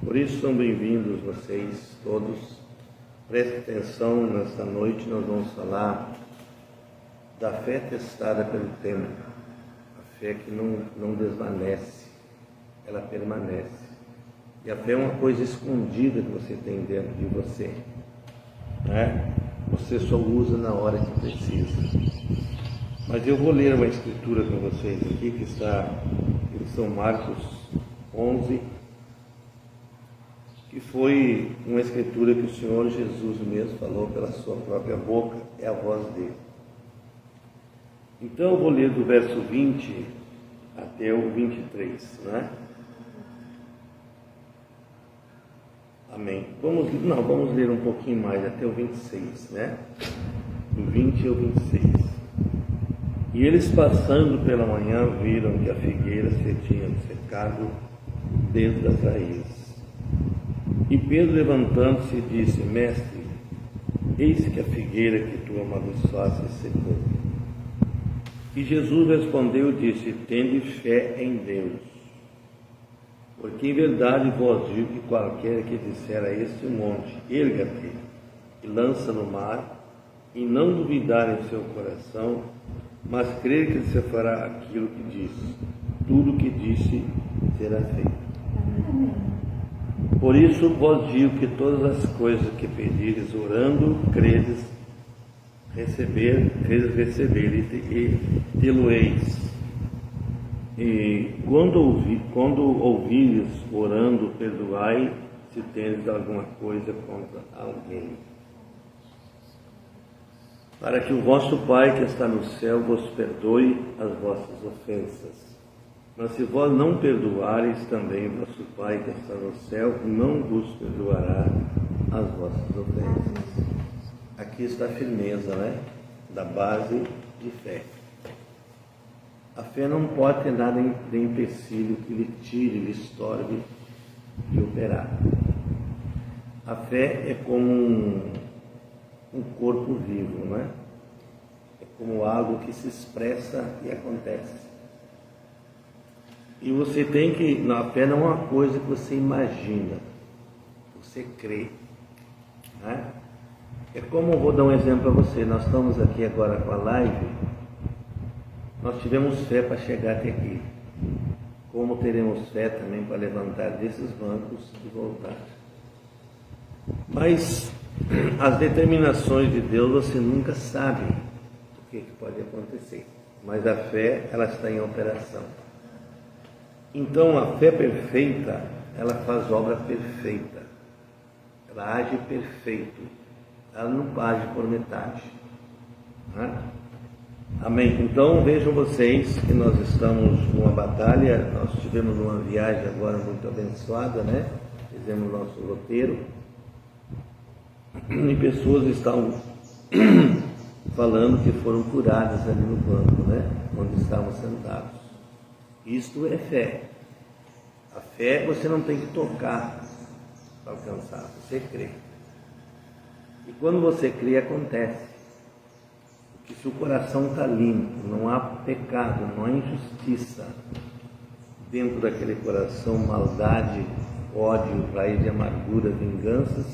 Por isso são bem-vindos vocês todos. Prestem atenção, nesta noite nós vamos falar da fé testada pelo tempo, a fé que não desvanece, ela permanece. E a fé é uma coisa escondida que você tem dentro de você, né? Você só usa na hora que precisa. Mas eu vou ler uma escritura com vocês aqui, que está em São Marcos 11, que foi uma escritura que o Senhor Jesus mesmo falou pela sua própria boca, é a voz dele. Então eu vou ler do verso 20 até o 23, né? Amém. Vamos ler um pouquinho mais, até o 26, né? Do 20 ao 26. E eles, passando pela manhã, viram que a figueira se tinha secado desde as raízes. E Pedro, levantando-se, disse: Mestre, eis que a figueira que tu amaldiçoaste secou. E Jesus respondeu e disse: Tende fé em Deus. Porque em verdade vos digo que qualquer que disser a este monte, erga-te e lança no mar, e não duvidar em seu coração, mas crer que se fará aquilo que disse, tudo o que disse será feito. Por isso vos digo que todas as coisas que pedires orando, credes receber e tê-lo-eis. E quando ouvires orando, perdoai se tendes alguma coisa contra alguém, para que o vosso Pai que está no céu vos perdoe as vossas ofensas. Mas se vós não perdoareis, também vosso Pai que está no céu não vos perdoará as vossas ofensas. Aqui está a firmeza, né? Da base de fé. A fé não pode ter nada de empecilho que lhe tire, lhe estorve de operar. A fé é como um corpo vivo, não é? É como algo que se expressa e acontece. E você tem que, na fé não é uma coisa que você imagina, você crê, né? É como, vou dar um exemplo para você, nós estamos aqui agora com a live, nós tivemos fé para chegar até aqui, como teremos fé também para levantar desses bancos e voltar. Mas as determinações de Deus você nunca sabe o que pode acontecer, mas a fé, ela está em operação. Então a fé perfeita, ela faz obra perfeita, ela age perfeito, ela não age por metade, né? Amém. Então vejam vocês que nós estamos numa batalha, nós tivemos uma viagem agora muito abençoada, né? Fizemos nosso roteiro e pessoas estavam falando que foram curadas ali no banco, né? Onde estavam sentados. Isto é fé. A fé você não tem que tocar para alcançar, você crê. E quando você crê, acontece. Que se o coração está limpo, não há pecado, não há injustiça dentro daquele coração, maldade, ódio, raiz de amargura, vinganças,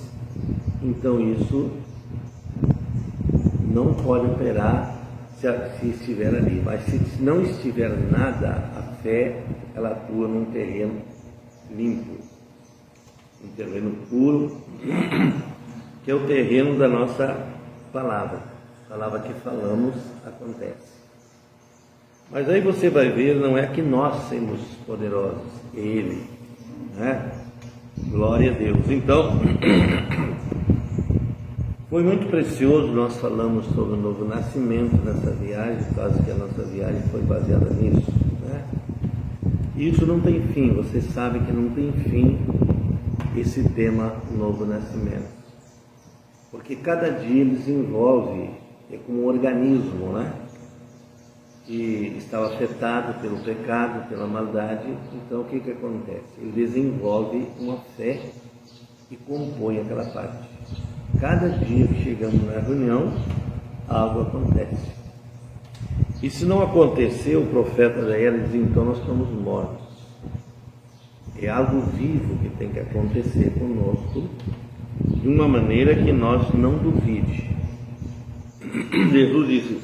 então isso não pode operar se estiver ali. Mas se não estiver nada, a fé, ela atua num terreno limpo, um terreno puro, que é o terreno da nossa palavra. A palavra que falamos acontece. Mas aí você vai ver, não é que nós somos poderosos, é Ele, né? Glória a Deus. Então, foi muito precioso, nós falamos sobre o novo nascimento nessa viagem, quase que a nossa viagem foi baseada nisso, né? E isso não tem fim, você sabe que não tem fim esse tema novo nascimento. Porque cada dia ele desenvolve, é como um organismo, né? Que estava afetado pelo pecado, pela maldade. Então o que acontece? Ele desenvolve uma fé e compõe aquela parte. Cada dia que chegamos na reunião, algo acontece. E se não acontecer, o profeta Daniel diz: então nós estamos mortos. É algo vivo que tem que acontecer conosco de uma maneira que nós não duvide. Jesus disse: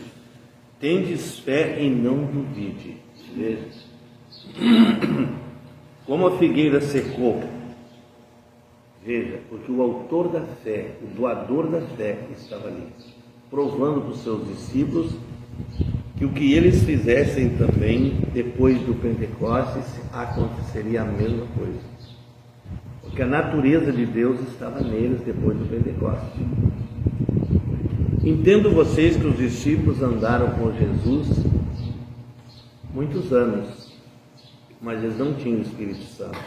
tendes fé e não duvide. Veja, como a figueira secou. Veja, porque o autor da fé, o doador da fé estava ali, provando para os seus discípulos que o que eles fizessem também depois do Pentecostes aconteceria a mesma coisa, porque a natureza de Deus estava neles depois do Pentecostes. Entendo vocês que os discípulos andaram com Jesus muitos anos, mas eles não tinham o Espírito Santo.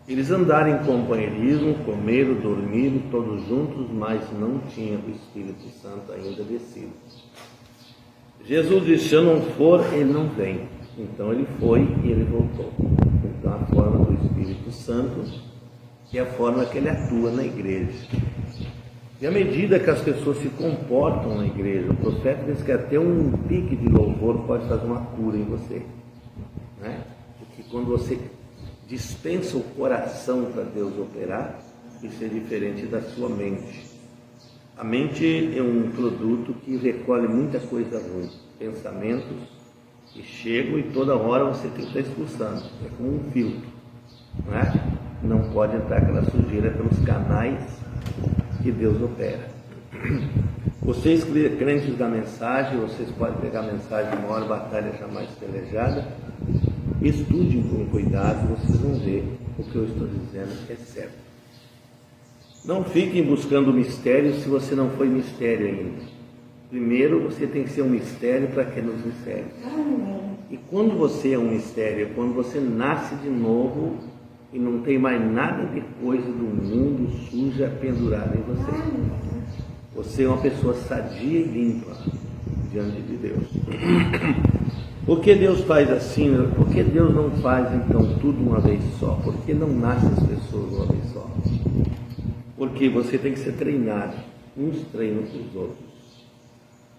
Eles andaram em companheirismo, comeram, dormiram todos juntos, mas não tinham o Espírito Santo ainda descido. Jesus disse: se eu não for, ele não vem. Então ele foi e ele voltou. Então a forma do Espírito Santo é a forma que ele atua na igreja. E à medida que as pessoas se comportam na igreja, o profeta diz que até um pique de louvor pode fazer uma cura em você, né? Porque quando você dispensa o coração para Deus operar, isso é diferente da sua mente. A mente é um produto que recolhe muita coisa ruim, pensamentos que chegam e toda hora você tem que estar expulsando. É como um filtro, não é? Não pode entrar aquela sujeira pelos canais que Deus opera. Vocês, crentes da mensagem, vocês podem pegar a mensagem de maior batalha jamais pelejada. Estudem com cuidado, vocês vão ver o que eu estou dizendo que é certo. Não fiquem buscando mistério se você não foi mistério ainda. Primeiro, você tem que ser um mistério para que nos mistérios. E quando você é um mistério, é quando você nasce de novo e não tem mais nada de coisa do mundo suja pendurada em você. Você é uma pessoa sadia e limpa diante de Deus. Por que Deus faz assim? Por que Deus não faz então tudo uma vez só? Por que não nasce as pessoas uma vez só? Porque você tem que ser treinado, uns treinam os outros.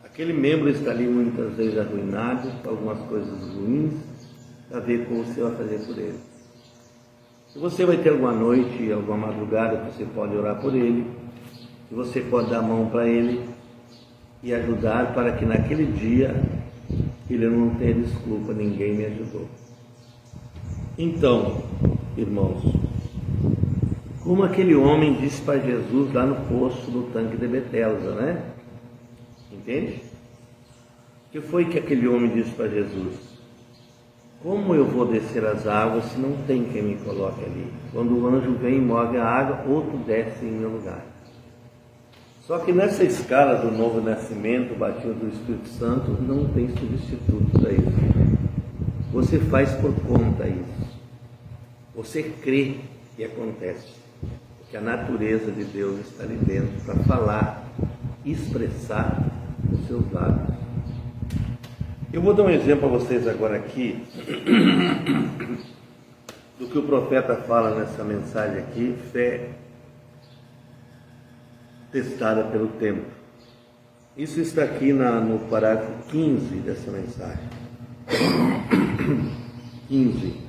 Aquele membro está ali muitas vezes arruinado, com algumas coisas ruins, para ver como você vai fazer por ele. Se você vai ter alguma noite, alguma madrugada, você pode orar por ele, e você pode dar a mão para ele e ajudar para que naquele dia ele não tenha desculpa, ninguém me ajudou. Então, irmãos, como aquele homem disse para Jesus lá no poço do tanque de Betesda, né? Entende? O que foi que aquele homem disse para Jesus? Como eu vou descer as águas se não tem quem me coloque ali? Quando o anjo vem e move a água, outro desce em meu lugar. Só que nessa escala do novo nascimento, batismo do Espírito Santo, não tem substituto para isso. Você faz por conta isso. Você crê e acontece. Porque a natureza de Deus está ali dentro para falar, expressar os seus lábios. Eu vou dar um exemplo a vocês agora aqui do que o profeta fala nessa mensagem aqui, fé testada pelo tempo. Isso está aqui no parágrafo 15 dessa mensagem. 15.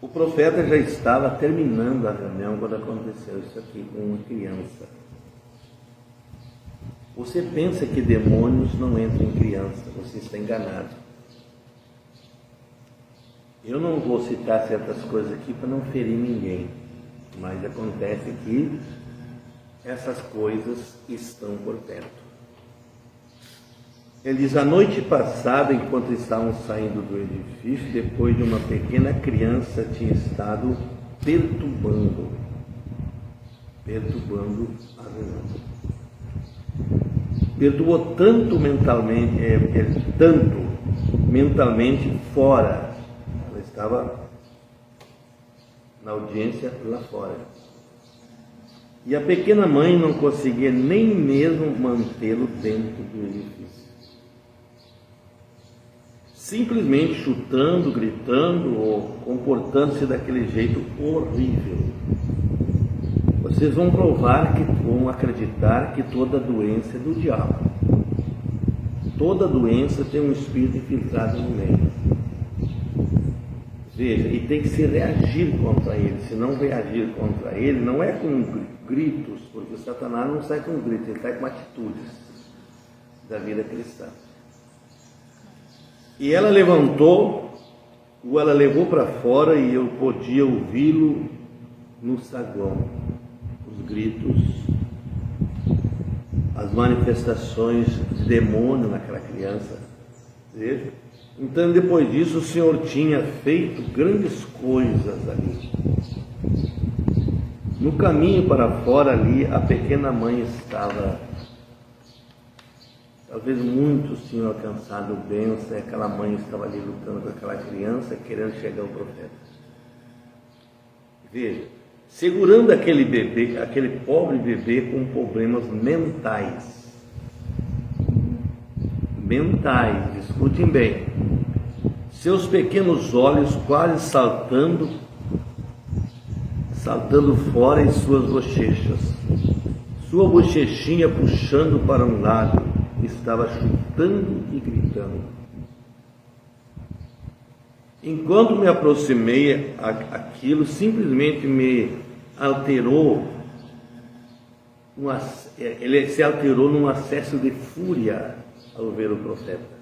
O profeta já estava terminando a reunião quando aconteceu isso aqui com uma criança. Você pensa que demônios não entram em criança, você está enganado. Eu não vou citar certas coisas aqui para não ferir ninguém, mas acontece que essas coisas estão por perto. Ele diz: a noite passada, enquanto estavam saindo do edifício, depois de uma pequena criança tinha estado perturbando a reunião. Perturbou tanto mentalmente fora. Ela estava na audiência lá fora. E a pequena mãe não conseguia nem mesmo mantê-lo dentro do edifício. Simplesmente chutando, gritando ou comportando-se daquele jeito horrível. Vocês vão acreditar que toda doença é do diabo. Toda doença tem um espírito infiltrado no meio. Veja, e tem que se reagir contra ele. Se não reagir contra ele, não é com gritos, porque o Satanás não sai com gritos, ele sai com atitudes da vida cristã. E ela levantou, ou ela levou para fora, e eu podia ouvi-lo no saguão, os gritos, as manifestações de demônio naquela criança. Veja. Então, depois disso, o Senhor tinha feito grandes coisas ali. No caminho para fora ali, a pequena mãe estava. Talvez muitos tinham alcançado o bênção, e aquela mãe estava ali lutando com aquela criança, querendo chegar ao profeta. Veja, segurando aquele bebê, aquele pobre bebê com problemas mentais. Mentais, escutem bem. Seus pequenos olhos quase saltando fora em suas bochechas. Sua bochechinha puxando para um lado, estava chutando e gritando. Enquanto me aproximei, aquilo simplesmente me alterou. Ele se alterou num acesso de fúria ao ver o profeta.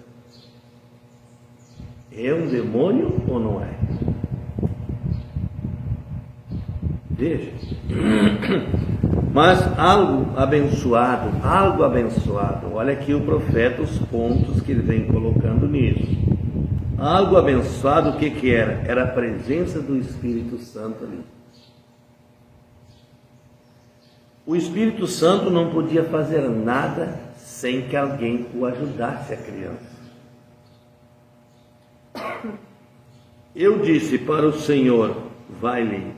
É um demônio ou não é? Veja. Mas algo abençoado, olha aqui o profeta, os pontos que ele vem colocando nisso. Algo abençoado, o que era? Era a presença do Espírito Santo ali. O Espírito Santo não podia fazer nada sem que alguém o ajudasse, a criança. Eu disse para o Senhor, vai-lhe,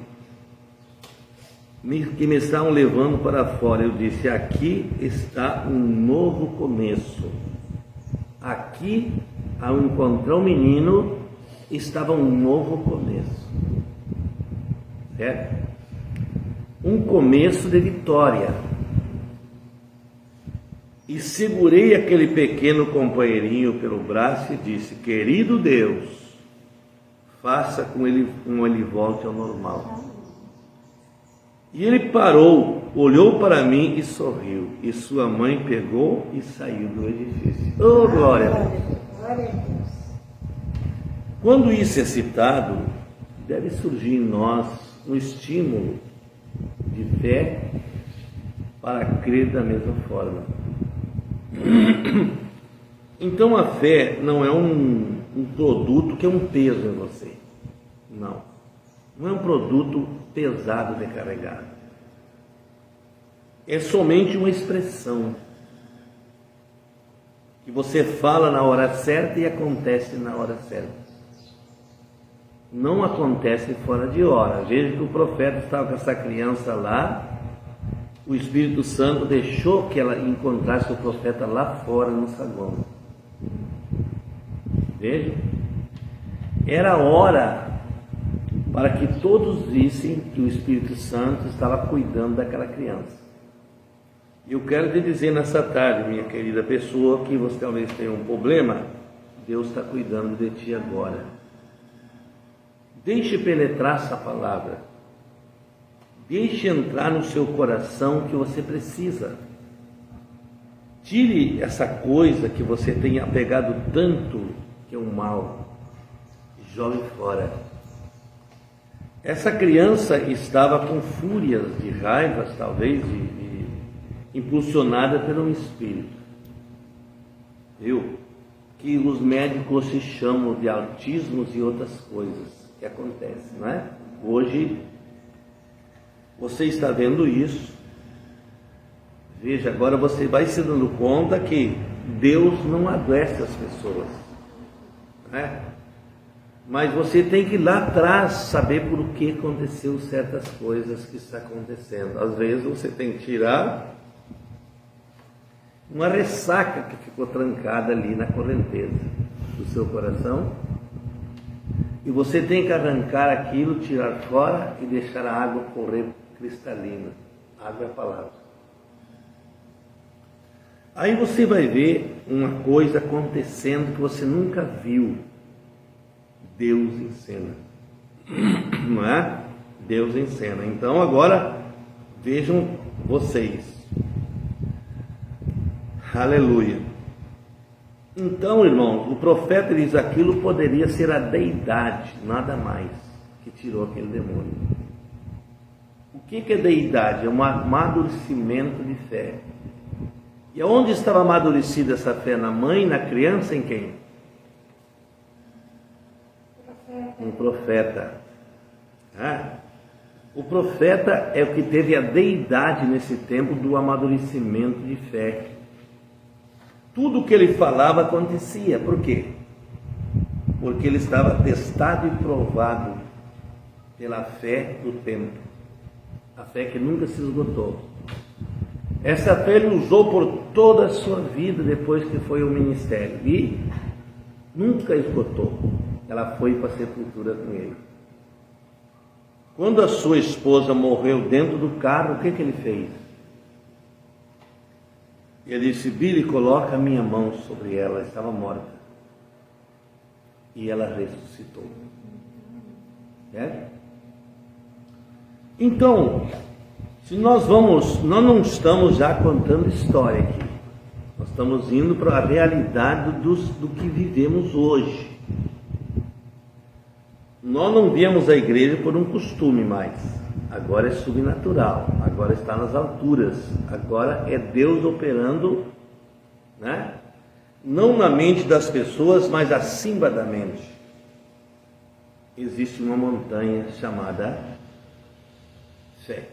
que me estavam levando para fora. Eu disse, aqui está um novo começo. Aqui, ao encontrar o menino, estava um novo começo. Certo? Um começo de vitória. E segurei aquele pequeno companheirinho pelo braço e disse, querido Deus, faça com ele volte ao normal. E ele parou, olhou para mim e sorriu. E sua mãe pegou e saiu do edifício. Oh, glória a Deus! Quando isso é citado, deve surgir em nós um estímulo de fé para crer da mesma forma. Então a fé não é um produto que é um peso em você. Não é um produto pesado de carregar. É somente uma expressão que você fala na hora certa e acontece na hora certa. Não acontece fora de hora. Veja que o profeta estava com essa criança lá, o Espírito Santo deixou que ela encontrasse o profeta lá fora no saguão. Veja, era hora para que todos vissem que o Espírito Santo estava cuidando daquela criança. E eu quero te dizer nessa tarde, minha querida pessoa, que você talvez tenha um problema, Deus está cuidando de ti agora. Deixe penetrar essa palavra. Deixe entrar no seu coração que você precisa. Tire essa coisa que você tem apegado tanto, que é o mal, e jogue fora. Essa criança estava com fúrias de raivas, talvez, impulsionada por um espírito. Viu? Que os médicos se chamam de autismos e outras coisas que acontecem, não é? Hoje, você está vendo isso. Veja, agora você vai se dando conta que Deus não adoece as pessoas, não é? Mas você tem que ir lá atrás saber por que aconteceu certas coisas que está acontecendo. Às vezes você tem que tirar uma ressaca que ficou trancada ali na correnteza do seu coração, e você tem que arrancar aquilo, tirar fora e deixar a água correr cristalina. A água é a palavra. Aí você vai ver uma coisa acontecendo que você nunca viu. Deus em cena. Não é? Deus em cena. Então agora vejam vocês. Aleluia. Então, irmãos, o profeta diz: aquilo poderia ser a deidade, nada mais, que tirou aquele demônio. O que é deidade? É um amadurecimento de fé. E aonde estava amadurecida essa fé? Na mãe, na criança, em quem? Um profeta. O profeta é o que teve a deidade nesse tempo do amadurecimento de fé. Tudo o que ele falava acontecia. Por quê? Porque ele estava testado e provado pela fé do tempo. A fé que nunca se esgotou. Essa fé ele usou por toda a sua vida depois que foi ao ministério. E nunca esgotou. Ela foi para a sepultura com ele. Quando a sua esposa morreu dentro do carro, o que ele fez? Ele disse: Billy, coloca a minha mão sobre ela. Ela estava morta. E ela ressuscitou. Então, se nós não estamos já contando história aqui. Nós estamos indo para a realidade do que vivemos hoje. Nós não viemos à igreja por um costume mais. Agora é subnatural. Agora está nas alturas. Agora é Deus operando, né? Não na mente das pessoas, mas acima da mente. Existe uma montanha chamada fé.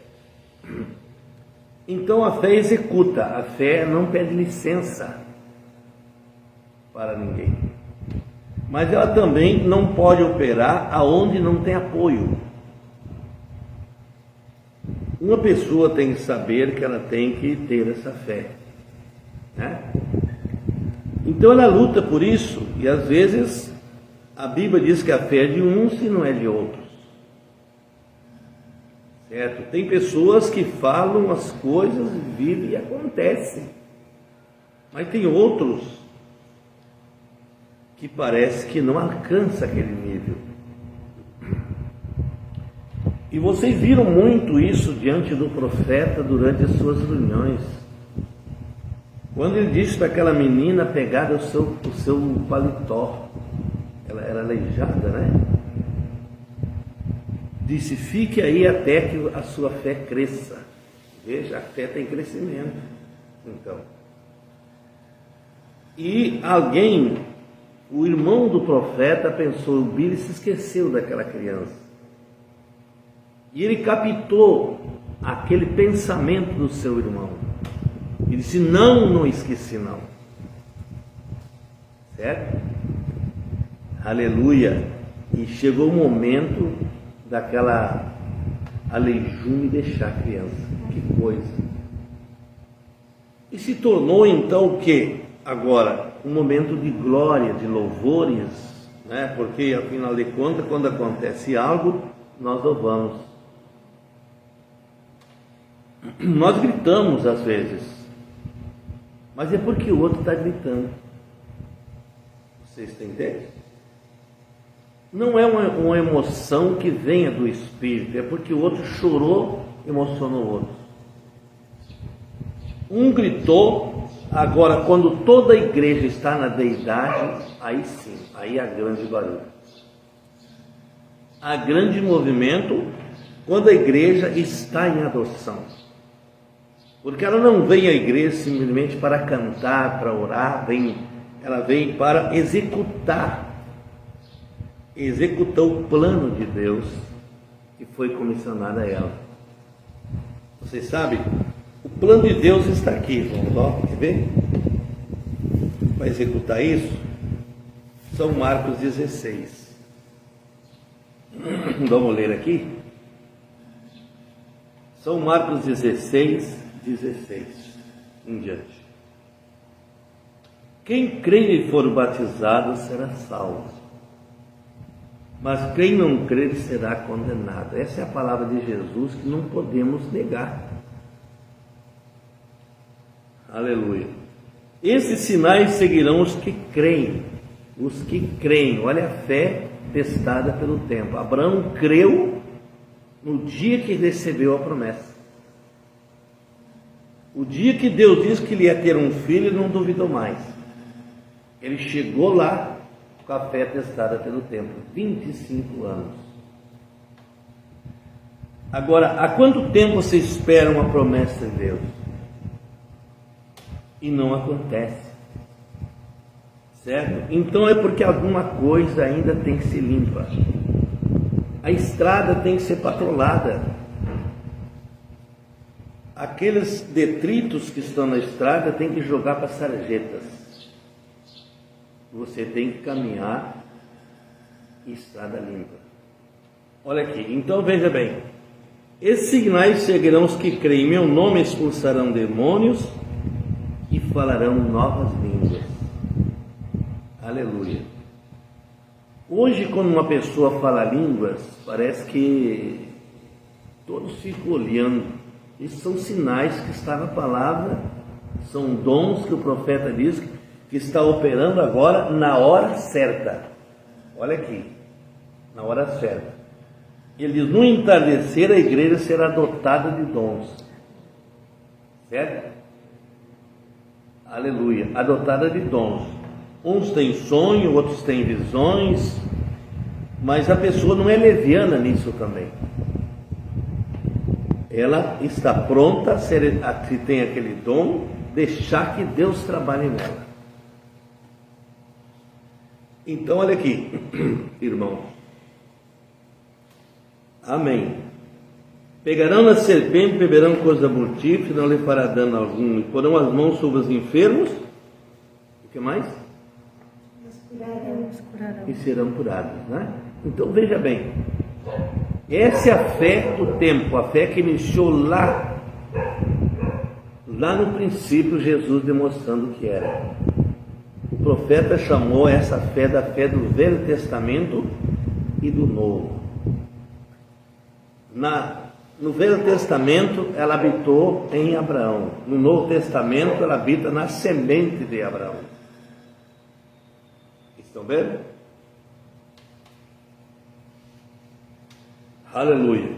Então a fé executa. A fé não pede licença para ninguém. Mas ela também não pode operar aonde não tem apoio. Uma pessoa tem que saber que ela tem que ter essa fé, né? Então ela luta por isso, e às vezes a Bíblia diz que a fé é de uns e não é de outros, certo? Tem pessoas que falam as coisas, vivem e acontecem, mas tem outros que parece que não alcança aquele nível. E vocês viram muito isso diante do profeta durante as suas reuniões. Quando ele disse para aquela menina pegar o seu paletó, ela era aleijada, né? Disse: fique aí até que a sua fé cresça. Veja, a fé tem crescimento. Então, e alguém, o irmão do profeta, pensou: o Billy se esqueceu daquela criança. E ele captou aquele pensamento do seu irmão. Ele disse: não esqueci não. Certo? Aleluia. E chegou o momento daquela aleijume deixar a criança. Que coisa. E se tornou então o quê? Agora, um momento de glória, de louvores, né? Porque afinal de contas, quando acontece algo, nós louvamos. Nós gritamos às vezes, mas é porque o outro está gritando. Vocês entendem? Não é uma emoção que venha do Espírito, é porque o outro chorou, emocionou o outro. Um gritou. Agora, quando toda a igreja está na deidade, aí sim, aí há grande barulho. Há grande movimento quando a igreja está em adoção. Porque ela não vem à igreja simplesmente para cantar, para orar, ela vem para executar o plano de Deus que foi comissionado a ela. Vocês sabem, o plano de Deus está aqui, vamos lá, quer ver? Para executar isso, São Marcos 16. Vamos ler aqui? São Marcos 16 em diante. Quem crer e for batizado será salvo, mas quem não crer será condenado. Essa é a palavra de Jesus que não podemos negar. Aleluia. Esses sinais seguirão os que creem. Os que creem. Olha a fé testada pelo tempo. Abraão creu no dia que recebeu a promessa. O dia que Deus disse que ele ia ter um filho, ele não duvidou mais. Ele chegou lá com a fé testada pelo tempo. 25 anos. Agora, há quanto tempo você espera uma promessa de Deus? E não acontece. Certo? Então é porque alguma coisa ainda tem que ser limpa. A estrada tem que ser patrolada. Aqueles detritos que estão na estrada tem que jogar para sarjetas. Você tem que caminhar em estrada limpa. Olha aqui, então veja bem. Esses sinais seguirão os que creem em meu nome, expulsarão demônios e falarão novas línguas. Aleluia. Hoje, quando uma pessoa fala línguas, parece que todos ficam olhando. Isso são sinais que está na palavra, são dons que o profeta diz que está operando agora na hora certa. Olha aqui, na hora certa. Ele diz, no entardecer a igreja será dotada de dons. Certo? Aleluia, adotada de dons. Uns têm sonho, outros têm visões, mas a pessoa não é leviana nisso também. Ela está pronta, se tem aquele dom, deixar que Deus trabalhe nela. Então, olha aqui, irmãos. Amém. Pegarão na serpente, beberão coisa mortífera, não lhe fará dano algum, e porão as mãos sobre os enfermos. O que mais? E serão curados, né? Então veja bem, essa é a fé do tempo, a fé que iniciou lá no princípio, Jesus demonstrando o que era. O profeta chamou essa fé da fé do Velho Testamento e do Novo. No Velho Testamento ela habitou em Abraão, no Novo Testamento ela habita na semente de Abraão. Estão vendo? Aleluia.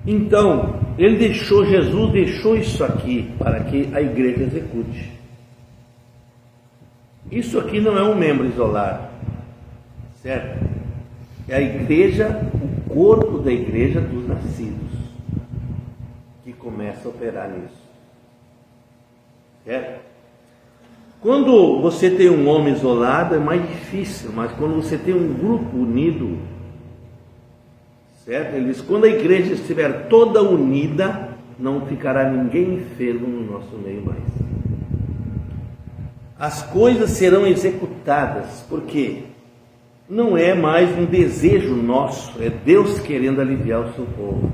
Então, Jesus deixou isso aqui para que a igreja execute. Isso aqui não é um membro isolado, certo? É a igreja, o corpo da igreja dos nascidos, que começa a operar nisso, certo? Quando você tem um homem isolado é mais difícil, mas quando você tem um grupo unido, certo? Ele diz, quando a igreja estiver toda unida, não ficará ninguém enfermo no nosso meio mais. As coisas serão executadas, porque não é mais um desejo nosso, é Deus querendo aliviar o seu povo.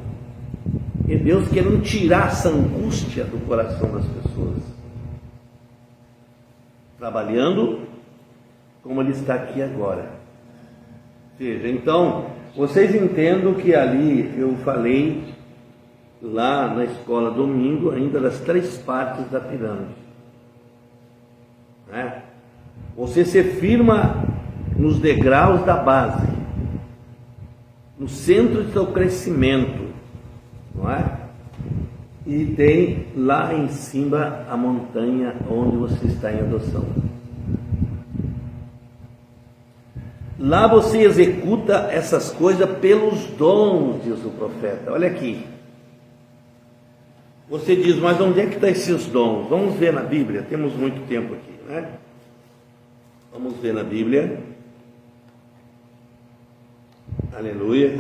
É Deus querendo tirar essa angústia do coração das pessoas. Trabalhando como ele está aqui agora. Veja, então, vocês entendam que ali eu falei lá na escola domingo ainda das 3 partes da pirâmide. Né? Você se firma nos degraus da base, no centro do seu crescimento, não é? E tem lá em cima a montanha onde você está em adoção. Lá você executa essas coisas pelos dons, diz o profeta. Olha aqui. Você diz, mas onde é que estão esses dons? Vamos ver na Bíblia, temos muito tempo aqui, né? Vamos ver na Bíblia. Aleluia.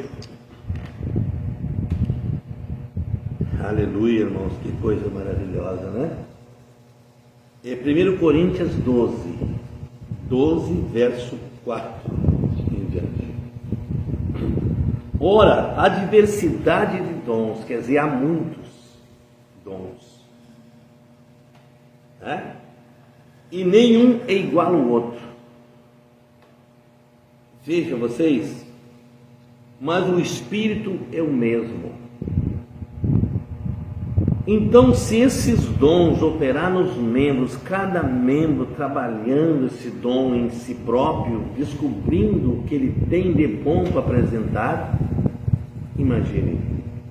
Aleluia, irmãos, que coisa maravilhosa, né? É 1 Coríntios 12, verso 4 em diante. Ora, a diversidade de dons, quer dizer, há muitos dons, né? E nenhum é igual ao outro. Vejam vocês, mas o Espírito é o mesmo. Então, se esses dons operar nos membros, cada membro trabalhando esse dom em si próprio, descobrindo o que ele tem de bom para apresentar, imagine,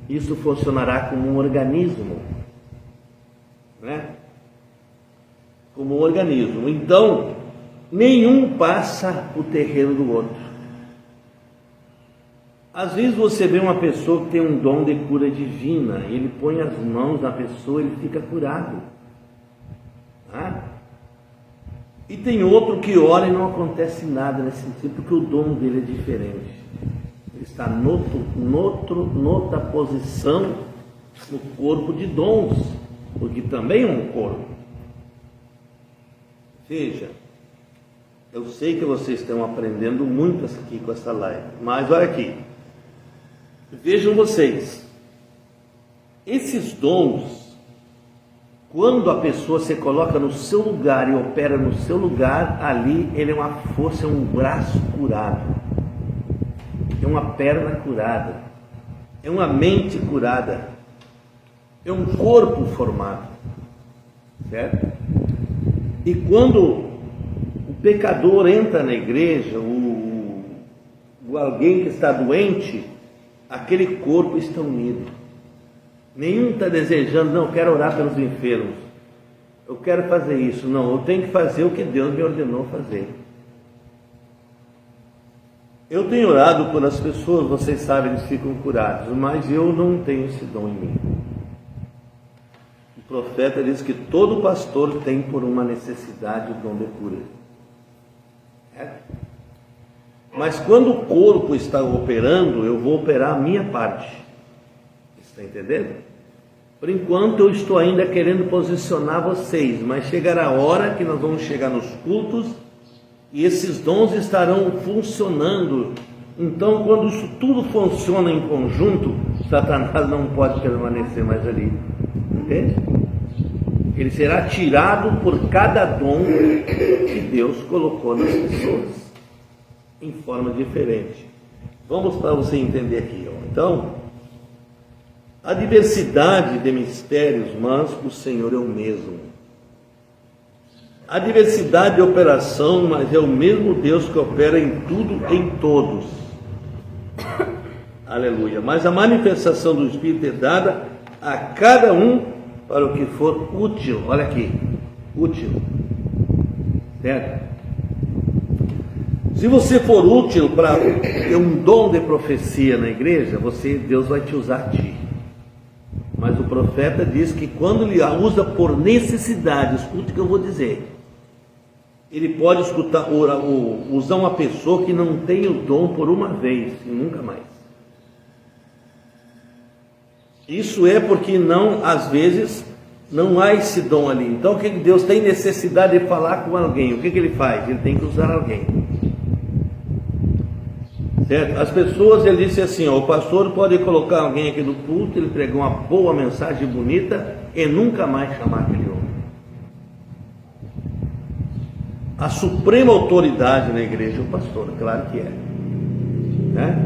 isso funcionará como um organismo, né? Como um organismo. Então, nenhum passa o terreno do outro. Às vezes você vê uma pessoa que tem um dom de cura divina, ele põe as mãos na pessoa e ele fica curado. Tá? E tem outro que ora e não acontece nada nesse sentido, porque o dom dele é diferente. Ele está noutra posição no corpo de dons, porque também é um corpo. Veja, eu sei que vocês estão aprendendo muito aqui com essa live, mas olha aqui. Vejam vocês, esses dons, quando a pessoa se coloca no seu lugar e opera no seu lugar, ali ele é uma força, é um braço curado, é uma perna curada, é uma mente curada, é um corpo formado, certo? E quando o pecador entra na igreja, alguém que está doente, aquele corpo está unido. Nenhum está desejando, não, eu quero orar pelos enfermos, eu quero fazer isso. Não, eu tenho que fazer o que Deus me ordenou fazer. Eu tenho orado por as pessoas, vocês sabem, eles ficam curados, mas eu não tenho esse dom em mim. O profeta diz que todo pastor tem por uma necessidade o dom de cura. Mas quando o corpo está operando, eu vou operar a minha parte. Está entendendo? Por enquanto eu estou ainda querendo posicionar vocês, mas chegará a hora que nós vamos chegar nos cultos e esses dons estarão funcionando. Então, quando isso tudo funciona em conjunto, Satanás não pode permanecer mais ali. Entende? Ele será tirado por cada dom que Deus colocou nas pessoas, em forma diferente. Vamos para você entender aqui. Então, a diversidade de mistérios, mas o Senhor é o mesmo. A diversidade de operação, mas é o mesmo Deus que opera em tudo, em todos. Aleluia. Mas a manifestação do Espírito é dada a cada um para o que for útil. Olha aqui, útil. Certo? Se você for útil para ter um dom de profecia na igreja, Deus vai te usar a ti. Mas o profeta diz que quando ele a usa por necessidade, escute o que eu vou dizer, ele pode usar uma pessoa que não tem o dom por uma vez e nunca mais. Isso é porque às vezes não há esse dom ali. Então o que Deus tem necessidade de falar com alguém? O que ele faz? Ele tem que usar alguém. Certo? As pessoas, ele disse assim, o pastor pode colocar alguém aqui do culto, ele pregou uma boa mensagem bonita e nunca mais chamar aquele homem. A suprema autoridade na igreja é o pastor, claro que é. Né?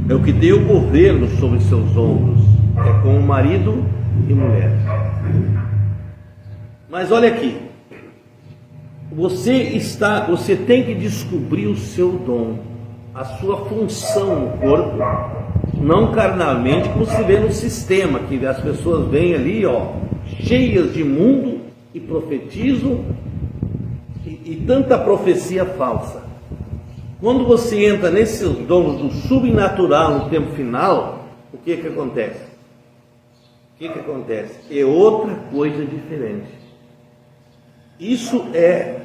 É o que tem o governo sobre seus ombros, é como marido e mulher. Mas olha aqui, você tem que descobrir o seu dom, a sua função no corpo, não carnalmente, como se vê no sistema, que as pessoas vêm ali, cheias de mundo e profetizam, e tanta profecia falsa. Quando você entra nesses dons do subnatural no tempo final, o que acontece? É outra coisa diferente. Isso é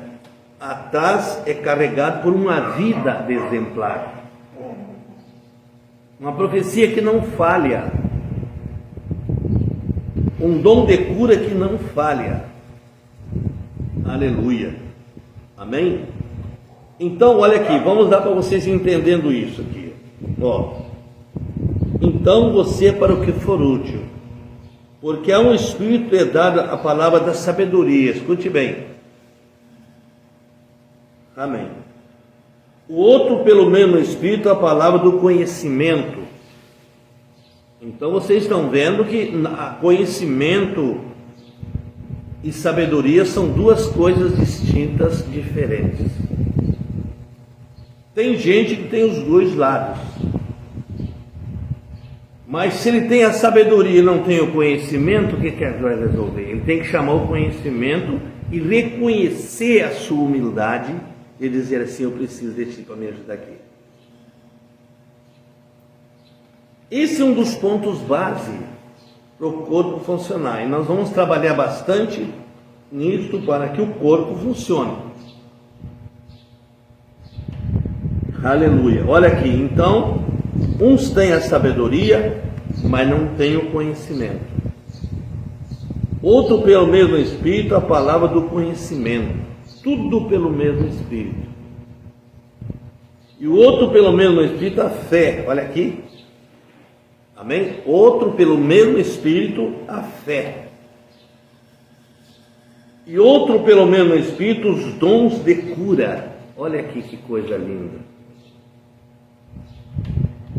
carregado por uma vida exemplar, uma profecia que não falha, um dom de cura que não falha. Aleluia, amém? Então olha aqui, vamos dar para vocês entendendo isso aqui. Então você é para o que for útil, porque a um espírito é dada a palavra da sabedoria. Escute bem. Amém. O outro, pelo mesmo Espírito, a palavra do conhecimento. Então Então vocês estão vendo que conhecimento e sabedoria são duas coisas distintas, diferentes. Tem gente que tem os dois lados. Mas se ele tem a sabedoria e não tem o conhecimento, o que ele vai resolver? Ele tem que chamar o conhecimento e reconhecer a sua humildade e dizer assim: eu preciso de ti para me ajudar aqui. Esse é um dos pontos base para o corpo funcionar. E nós vamos trabalhar bastante nisso para que o corpo funcione. Aleluia. Olha aqui, então, uns têm a sabedoria, mas não têm o conhecimento. Outro pelo mesmo Espírito, a palavra do conhecimento. Tudo pelo mesmo Espírito. E o outro pelo mesmo Espírito, a fé. Olha aqui. Amém? Outro pelo mesmo Espírito, a fé. E outro pelo mesmo Espírito, os dons de cura. Olha aqui que coisa linda.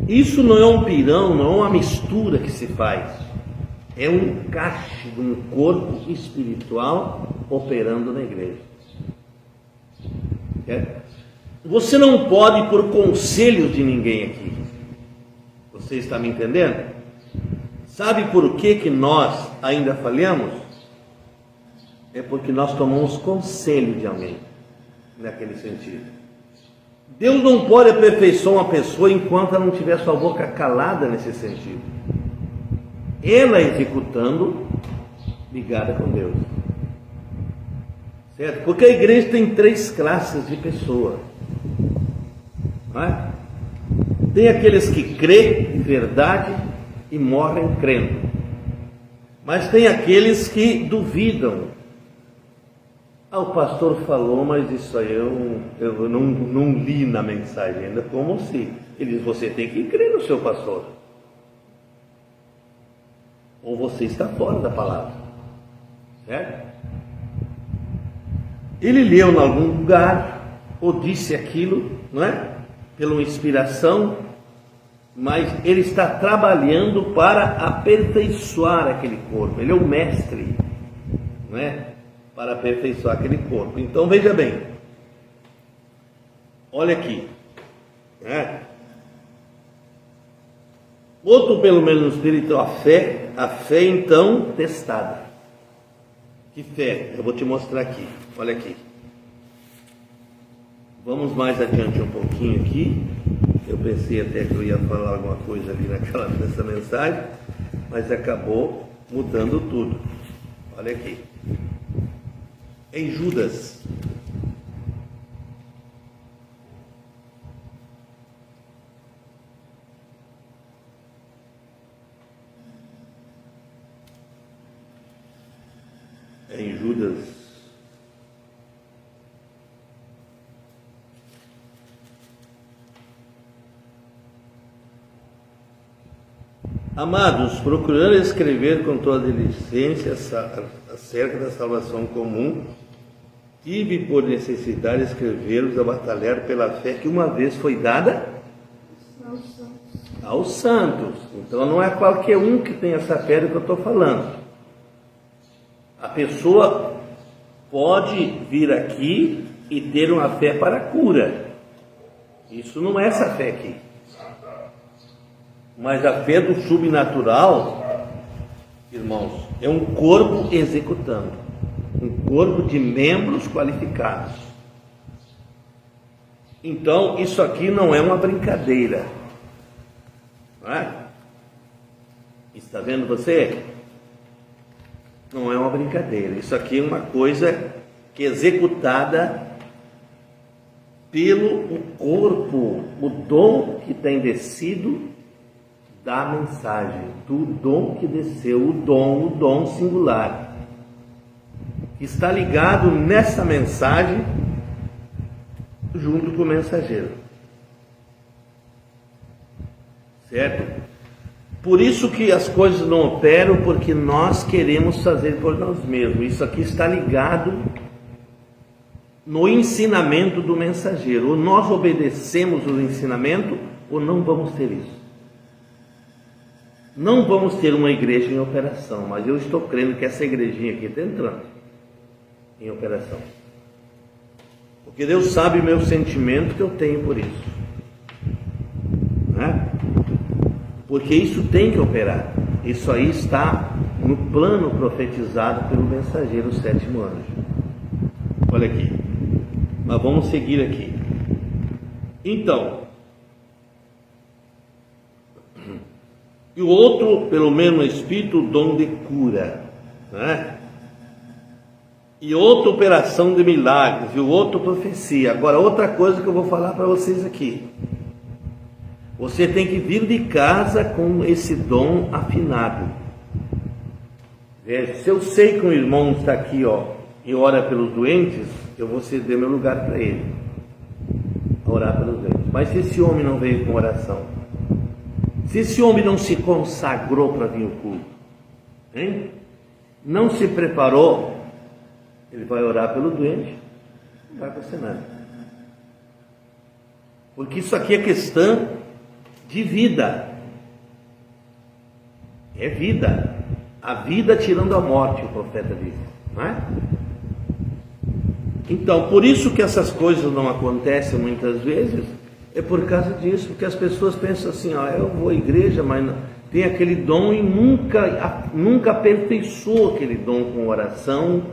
Isso não é um pirão, não é uma mistura que se faz. É um encaixe de um corpo espiritual operando na igreja. Você não pode ir por conselhos de ninguém aqui. Você está me entendendo? Sabe por que nós ainda falhamos? É porque nós tomamos conselho de alguém, naquele sentido. Deus não pode aperfeiçoar uma pessoa enquanto ela não tiver sua boca calada nesse sentido. Ela executando, ligada com Deus. Certo? Porque a igreja tem 3 classes de pessoas. Não é? Tem aqueles que crêem em verdade e morrem crendo. Mas tem aqueles que duvidam. O pastor falou, mas isso aí eu não li na mensagem ainda. Como assim? Ele diz: você tem que crer no seu pastor. Ou você está fora da palavra. Certo? Ele leu em algum lugar, ou disse aquilo, não é? Pela inspiração, mas ele está trabalhando para aperfeiçoar aquele corpo. Ele é o mestre, não é? Para aperfeiçoar aquele corpo. Então veja bem, olha aqui, né? Outro pelo menos espírito, a fé então testada. Que fé? Eu vou te mostrar aqui, olha aqui. Vamos mais adiante um pouquinho aqui. Eu pensei até que eu ia falar alguma coisa ali nessa mensagem, mas acabou mudando tudo. Olha aqui. Em Judas, amados, procurando escrever com toda diligência acerca da salvação comum, tive por necessidade escrever-vos a batalhar pela fé que uma vez foi dada aos santos. Então não é qualquer um que tem essa fé do que eu estou falando. A pessoa pode vir aqui e ter uma fé para a cura. Isso não é essa fé aqui. Mas a fé do subnatural, irmãos, é um corpo executando, um corpo de membros qualificados. Então, isso aqui não é uma brincadeira, não é? Está vendo você? Não é uma brincadeira. Isso aqui é uma coisa que é executada pelo corpo, o dom que tem descido da mensagem, do dom que desceu, o dom singular, que está ligado nessa mensagem junto com o mensageiro. Certo? Por isso que as coisas não operam, porque nós queremos fazer por nós mesmos. Isso aqui está ligado no ensinamento do mensageiro. Ou nós obedecemos o ensinamento, ou não vamos ter isso. Não vamos ter uma igreja em operação, mas eu estou crendo que essa igrejinha aqui está entrando em operação. Porque Deus sabe o meu sentimento que eu tenho por isso, né? Porque isso tem que operar. Isso aí está no plano profetizado pelo mensageiro, o 7º anjo. Olha aqui, mas vamos seguir aqui. Então, e o outro, pelo mesmo Espírito, o dom de cura, né? E outra, operação de milagres, e o outro, profecia. Agora, outra coisa que eu vou falar para vocês aqui: você tem que vir de casa com esse dom afinado. Se eu sei que um irmão está aqui, e ora pelos doentes, eu vou ceder meu lugar para ele, orar pelos doentes. Mas se esse homem não veio com oração, se esse homem não se consagrou para vir ao culto, hein? Não se preparou, ele vai orar pelo doente, não vai acontecer nada. Porque isso aqui é questão de vida. É vida. A vida tirando a morte, o profeta diz, não é? Então, por isso que essas coisas não acontecem muitas vezes, é por causa disso, porque as pessoas pensam assim, eu vou à igreja, mas não, tem aquele dom e nunca aperfeiçoou aquele dom com oração,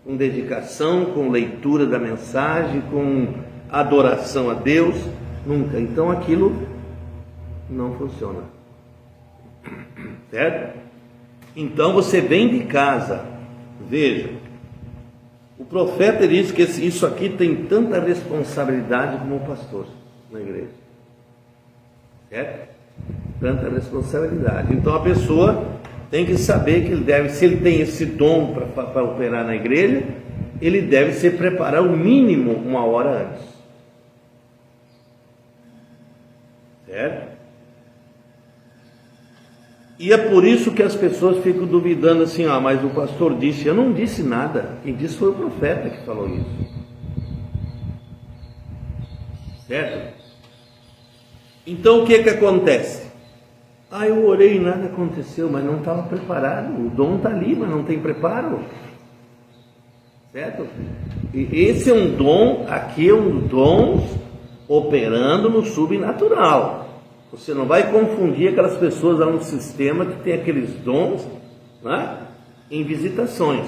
com dedicação, com leitura da mensagem, com adoração a Deus, nunca. Então aquilo não funciona, certo? Então você vem de casa, veja, o profeta diz que isso aqui tem tanta responsabilidade como o pastor na igreja, certo? Tanta responsabilidade. Então a pessoa tem que saber que ele deve, se ele tem esse dom para operar na igreja, ele deve se preparar o mínimo 1 hora antes, certo? E é por isso que as pessoas ficam duvidando assim, mas o pastor disse. Eu não disse nada, quem disse foi o profeta que falou isso, certo? Então o que acontece? Eu orei e nada aconteceu, mas não estava preparado. O dom está ali, mas não tem preparo, certo? E esse é um dom, aqui é um dom operando no subnatural. Você não vai confundir aquelas pessoas lá no sistema que tem aqueles dons, né, em visitações.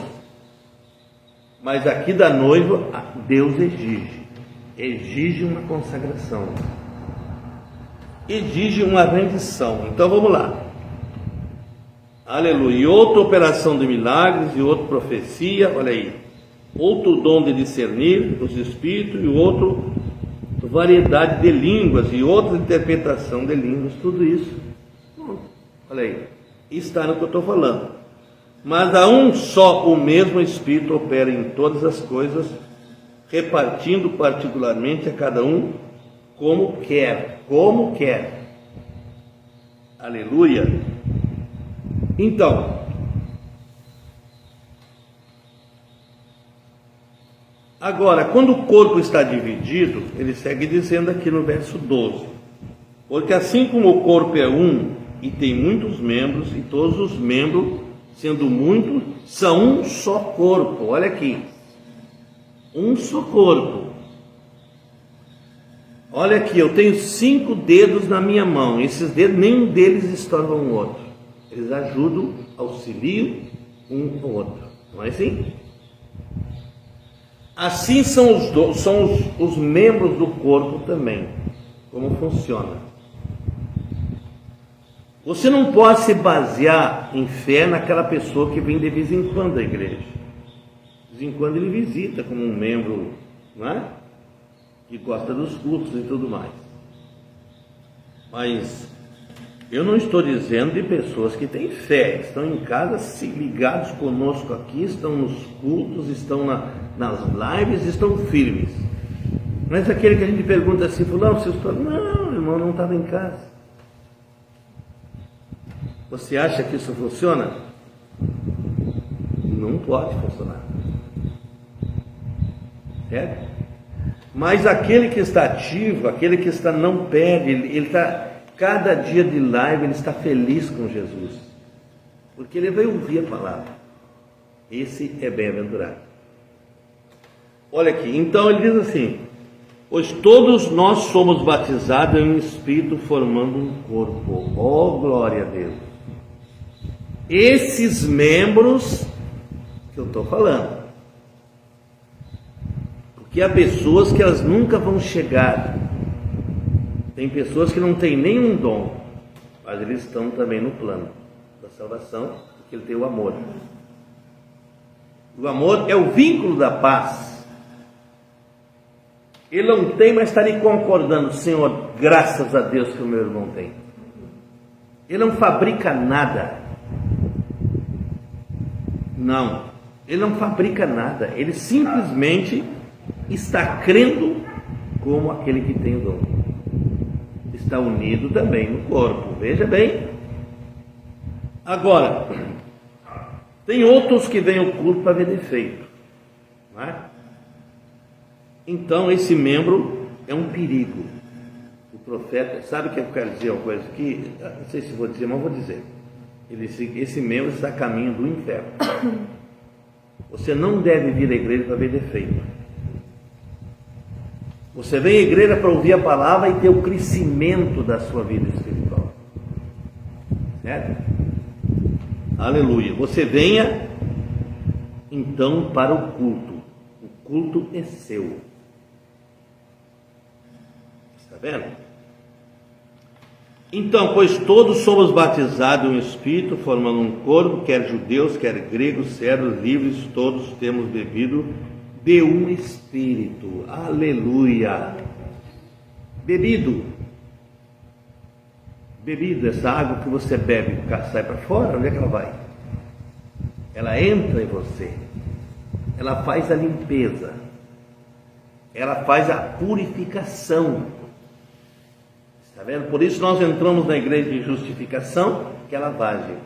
Mas aqui da noiva, Deus exige uma consagração, exige uma rendição. Então vamos lá. Aleluia. E outra, operação de milagres, e outra, profecia, olha aí. Outro, dom de discernir os espíritos, e o outro, variedade de línguas, e outra, interpretação de línguas. Tudo isso, olha aí, está no que eu estou falando. Mas a um só, o mesmo Espírito opera em todas as coisas, repartindo particularmente a cada um como quer. Aleluia. Então, agora, quando o corpo está dividido, ele segue dizendo aqui no verso 12: porque assim como o corpo é um e tem muitos membros, e todos os membros, sendo muitos, são um só corpo. Olha aqui, um só corpo. Olha aqui, eu tenho 5 dedos na minha mão. Esses dedos, nenhum deles estorva um outro. Eles ajudam, auxiliam um ao outro. Não é assim? Assim são os membros do corpo também. Como funciona? Você não pode se basear em fé naquela pessoa que vem de vez em quando à igreja. De vez em quando ele visita como um membro, não é? Que gosta dos cultos e tudo mais. Mas eu não estou dizendo de pessoas que têm fé, estão em casa ligados conosco aqui, estão nos cultos, estão nas lives, estão firmes. Mas aquele que a gente pergunta assim, fulano, você está? Não, irmão, não estava em casa. Você acha que isso funciona? Não pode funcionar, certo? Mas aquele que está ativo, aquele que está não perde, cada dia de live ele está feliz com Jesus, porque ele veio ouvir a palavra. Esse é bem-aventurado. Olha aqui, então ele diz assim: pois todos nós somos batizados em um Espírito, formando um corpo. Oh, glória a Deus! Esses membros que eu estou falando, porque há pessoas que elas nunca vão chegar. Tem pessoas que não têm nenhum dom, mas eles estão também no plano da salvação, porque ele tem o amor. O amor é o vínculo da paz. Ele não tem, mas está ali concordando: Senhor, graças a Deus que o meu irmão tem. Ele não fabrica nada. Não, ele não fabrica nada. Ele simplesmente está crendo como aquele que tem o dom. Está unido também no corpo. Veja bem. Agora, tem outros que vêm ao culto para ver defeito, não é? Então esse membro é um perigo. O profeta, sabe o que eu quero dizer uma coisa aqui? Não sei se vou dizer, mas vou dizer. Esse membro está a caminho do inferno. Você não deve vir à igreja para ver defeito. Você vem à igreja para ouvir a palavra e ter o crescimento da sua vida espiritual. Certo? Aleluia. Você venha então para o culto. O culto é seu. Está vendo? Então, pois todos somos batizados em um Espírito, formando um corpo, quer judeus, quer gregos, servos, livres, todos temos bebido de um Espírito. Aleluia. Bebido, essa água que você bebe, sai para fora, onde é que ela vai? Ela entra em você, ela faz a limpeza, ela faz a purificação. Está vendo? Por isso nós entramos na igreja de justificação, que é a lavagem.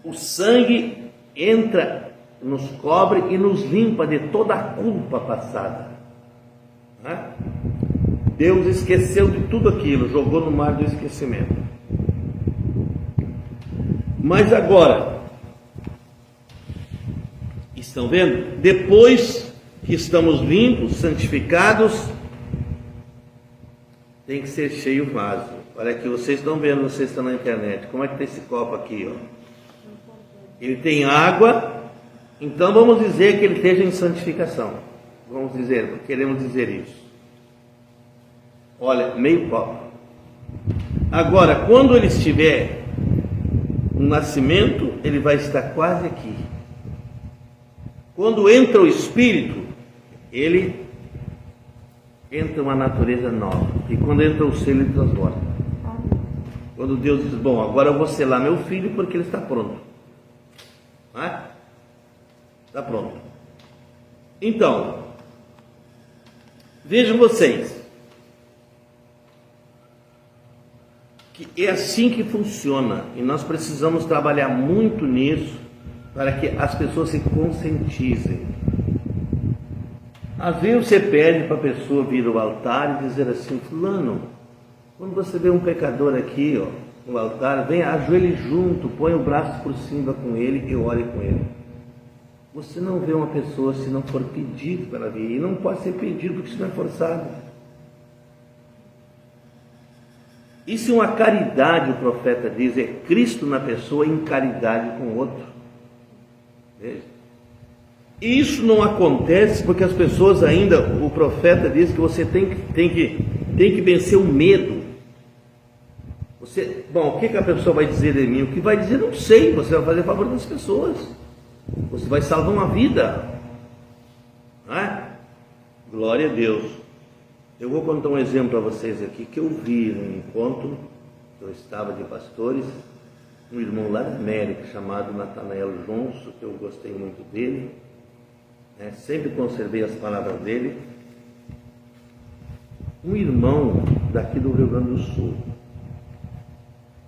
O sangue entra, nos cobre e nos limpa de toda a culpa passada. Deus esqueceu de tudo aquilo, jogou no mar do esquecimento. Mas agora, estão vendo? Depois que estamos limpos, santificados, tem que ser cheio o vaso. Olha aqui, vocês estão vendo, vocês estão na internet. Como é que está esse copo aqui, ó? Ele tem água, então vamos dizer que ele esteja em santificação. Vamos dizer, queremos dizer isso. Olha, meio copo. Agora, quando ele estiver no nascimento, ele vai estar quase aqui. Quando entra o Espírito, ele entra uma natureza nova. E quando entra o selo, ele transborda. Quando Deus diz: bom, agora eu vou selar meu filho porque ele está pronto. Está pronto. Então, vejam vocês, que é assim que funciona. E nós precisamos trabalhar muito nisso para que as pessoas se conscientizem. Às vezes você pede para a pessoa vir ao altar e dizer assim: fulano, quando você vê um pecador aqui, ó, no altar, venha, ajoelhe junto, põe o braço por cima com ele e ore com ele. Você não vê uma pessoa se não for pedido para vir, e não pode ser pedido porque isso não é forçado. Isso é uma caridade, o profeta diz, é Cristo na pessoa em caridade com o outro. Veja. E isso não acontece porque as pessoas ainda, o profeta diz que você tem que vencer o medo. Bom, o que a pessoa vai dizer de mim? O que vai dizer, não sei. Você vai fazer a favor das pessoas. Você vai salvar uma vida. Não é? Glória a Deus. Eu vou contar um exemplo para vocês aqui que eu vi num encontro que eu estava de pastores, um irmão lá da América chamado Natanael Johnson, que eu gostei muito dele. Sempre conservei as palavras dele. Um irmão daqui do Rio Grande do Sul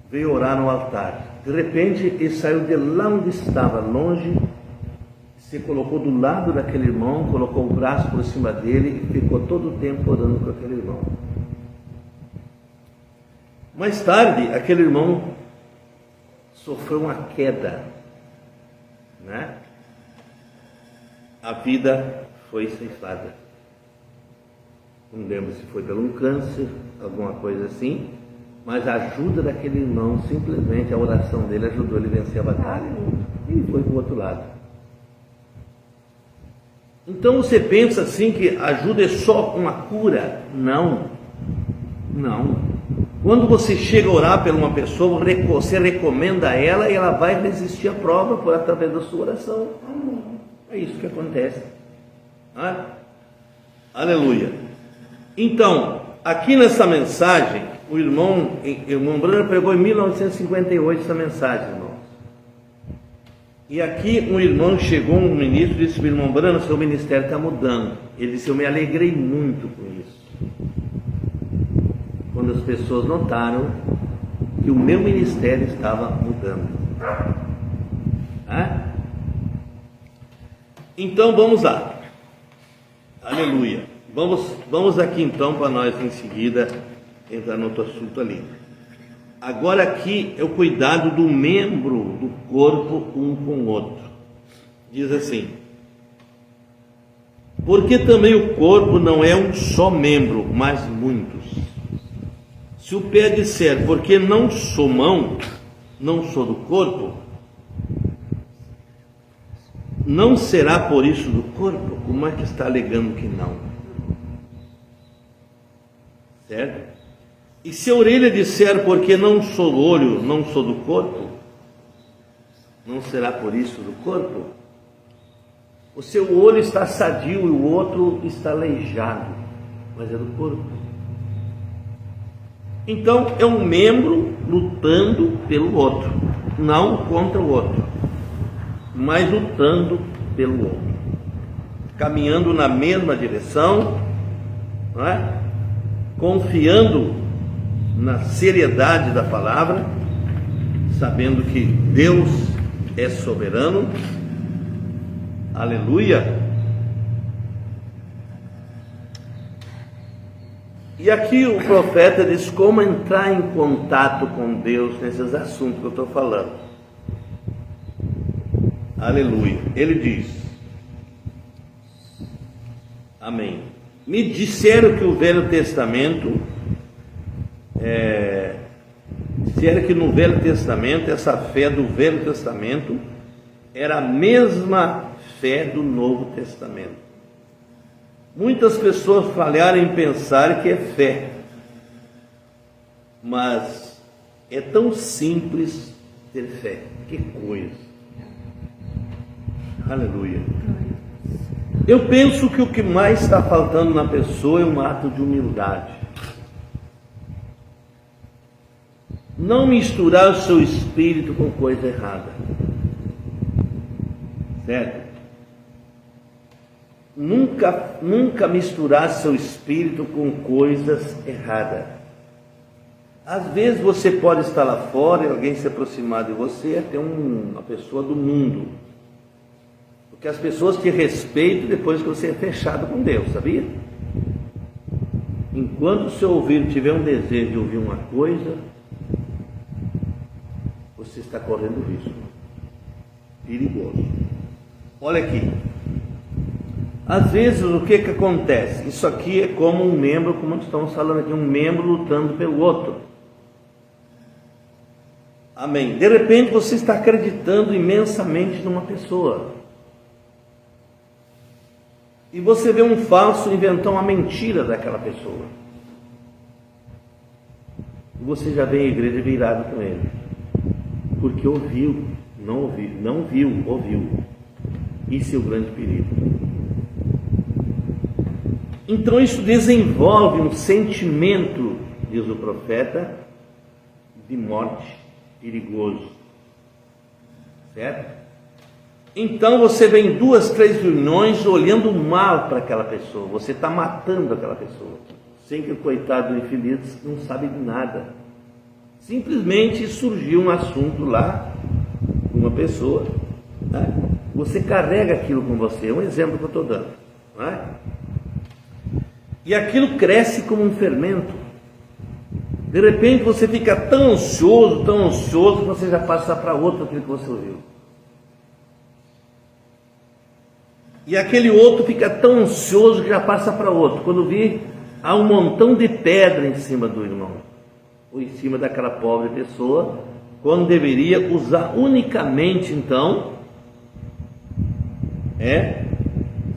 veio orar no altar. De repente ele saiu de lá onde estava, longe, se colocou do lado daquele irmão, colocou o braço por cima dele e ficou todo o tempo orando com aquele irmão. Mais tarde, aquele irmão sofreu uma queda, né? A vida foi ceifada. Não lembro se foi pelo um câncer, alguma coisa assim, mas a ajuda daquele irmão, simplesmente a oração dele ajudou ele a vencer a batalha. E ele foi para o outro lado. Então você pensa assim que ajuda é só uma cura? Não. Não. Quando você chega a orar por uma pessoa, você recomenda a ela e ela vai resistir à prova por através da sua oração. Amém. É isso que acontece. Ah? Aleluia. Então, aqui nessa mensagem, o irmão Brana pregou em 1958 essa mensagem, irmão. E aqui um irmão chegou, um ministro, e disse: irmão Brana, seu ministério está mudando. Ele disse: eu me alegrei muito com isso. Quando as pessoas notaram que o meu ministério estava mudando. Então vamos lá. Aleluia. Vamos aqui então para nós em seguida entrar no outro assunto ali. Agora aqui é o cuidado do membro do corpo um com o outro. Diz assim: porque também o corpo não é um só membro, mas muitos. Se o pé disser, porque não sou mão, não sou do corpo, não será por isso do corpo? Como é que está alegando que não? Certo? E se a orelha disser, porque não sou olho, não sou do corpo, não será por isso do corpo? O seu olho está sadio e o outro está aleijado, mas é do corpo. Então é um membro lutando pelo outro, não contra o outro, mas lutando pelo outro, caminhando na mesma direção, não é? Confiando na seriedade da palavra, sabendo que Deus é soberano. Aleluia. E aqui o profeta diz como entrar em contato com Deus nesses assuntos que eu estou falando. Aleluia. Ele diz: amém. Me disseram que o Velho Testamento, disseram que no Velho Testamento, essa fé do Velho Testamento era a mesma fé do Novo Testamento. Muitas pessoas falharam em pensar que é fé, mas é tão simples ter fé. Que coisa! Aleluia! Eu penso que o que mais está faltando na pessoa é um ato de humildade. Não misturar o seu espírito com coisa errada. Certo? Nunca misturar seu espírito com coisas erradas. Às vezes você pode estar lá fora e alguém se aproximar de você, até uma pessoa do mundo. Porque as pessoas te respeitam depois que você é fechado com Deus, sabia? Enquanto o seu ouvido tiver um desejo de ouvir uma coisa, você está correndo risco. Perigoso. Olha aqui. Às vezes o que acontece? Isso aqui é como um membro, como nós estamos falando aqui, um membro lutando pelo outro. Amém. De repente você está acreditando imensamente numa pessoa. E você vê um falso inventar uma mentira daquela pessoa. E você já vem à igreja virado com ele. Porque ouviu, não viu, ouviu. Isso é o grande perigo. Então isso desenvolve um sentimento, diz o profeta, de morte perigoso. Certo? Então você vem 2, 3 reuniões olhando mal para aquela pessoa. Você está matando aquela pessoa. Sem que o coitado do infeliz não sabe de nada. Simplesmente surgiu um assunto lá, uma pessoa, né? Você carrega aquilo com você. É um exemplo que eu estou dando, não é? E aquilo cresce como um fermento. De repente você fica tão ansioso, que você já passa para outro aquilo que você ouviu. E aquele outro fica tão ansioso que já passa para outro. Quando vê, há um montão de pedra em cima do irmão, ou em cima daquela pobre pessoa, quando deveria usar unicamente, então,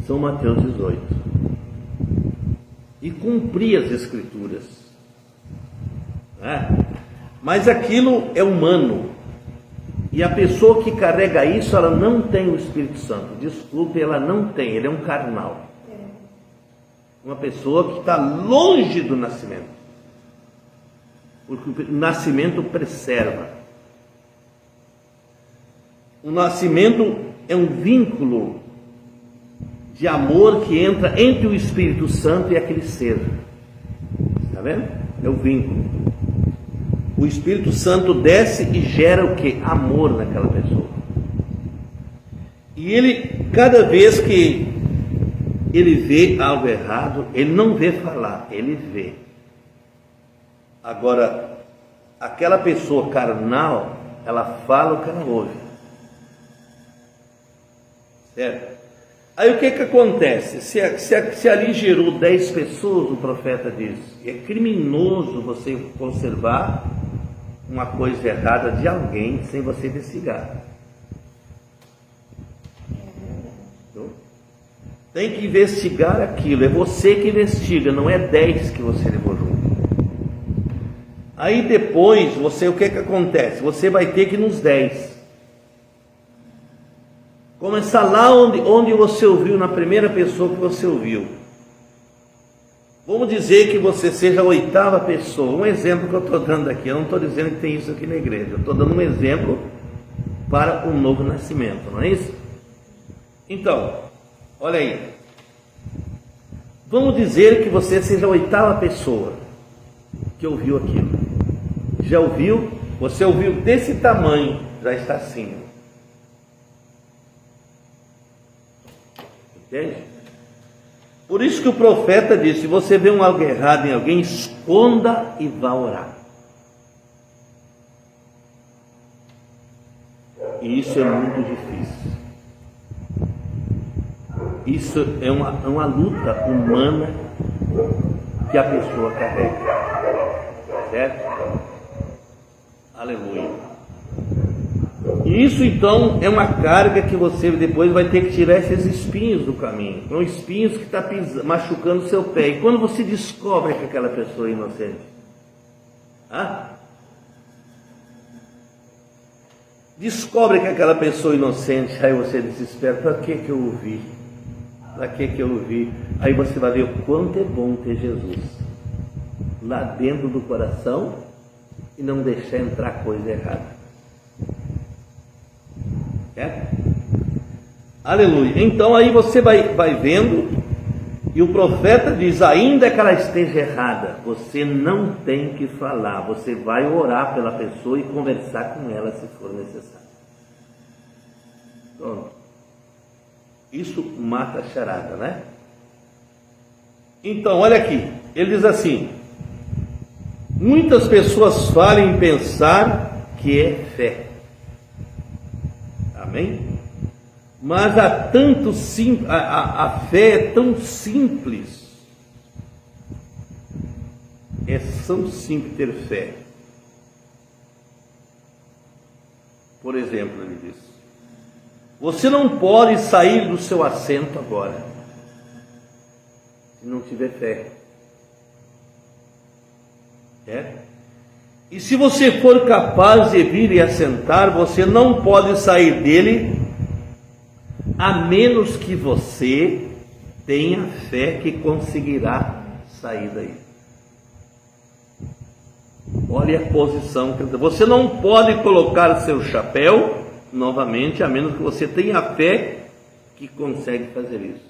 São Mateus 18. E cumprir as Escrituras. Mas aquilo é humano. E a pessoa que carrega isso, ela não tem o Espírito Santo. Desculpe, ela não tem, ele é um carnal. Uma pessoa que está longe do nascimento. Porque o nascimento preserva. O nascimento é um vínculo de amor que entra entre o Espírito Santo e aquele ser. Está vendo? É o vínculo. O Espírito Santo desce e gera o que? Amor naquela pessoa. E ele, cada vez que ele vê algo errado, ele não vê falar, ele vê. Agora, aquela pessoa carnal, ela fala o que ela ouve. Certo? Aí o que acontece? Se ali gerou 10 pessoas, o profeta diz, é criminoso você conservar uma coisa errada de alguém sem você investigar. Tem que investigar aquilo, é você que investiga, não é 10 que você levou junto. Aí depois, o que acontece? Você vai ter que ir nos 10. Começar lá onde você ouviu, na primeira pessoa que você ouviu. Vamos dizer que você seja a 8ª pessoa. Um exemplo que eu estou dando aqui, eu não estou dizendo que tem isso aqui na igreja, eu estou dando um exemplo para um novo nascimento, não é isso? Então, olha aí. Vamos dizer que você seja a 8ª pessoa que ouviu aquilo. Já ouviu? Você ouviu desse tamanho, já está assim. Entende? Por isso que o profeta disse: se você vê algo errado em alguém, esconda e vá orar. E isso é muito difícil. Isso é uma luta humana que a pessoa carrega. Certo? Aleluia. E isso então é uma carga que você depois vai ter que tirar esses espinhos do caminho. São espinhos que estão machucando o seu pé. E quando você descobre que aquela pessoa é inocente, descobre que aquela pessoa é inocente, aí você desespera: para que eu ouvi? Para que eu ouvi? Aí você vai ver o quanto é bom ter Jesus lá dentro do coração e não deixar entrar coisa errada. Aleluia. Então aí você vai vendo, e o profeta diz: ainda que ela esteja errada, você não tem que falar, você vai orar pela pessoa e conversar com ela se for necessário. Pronto. Isso mata a charada, né? Então olha aqui, ele diz assim: muitas pessoas falam em pensar que é fé. Amém? Mas a fé é tão simples. É tão simples ter fé. Por exemplo, ele diz: você não pode sair do seu assento agora se não tiver fé. E se você for capaz de vir e assentar, você não pode sair dele a menos que você tenha fé que conseguirá sair daí. Olha a posição que você não pode colocar seu chapéu novamente a menos que você tenha fé que consegue fazer isso.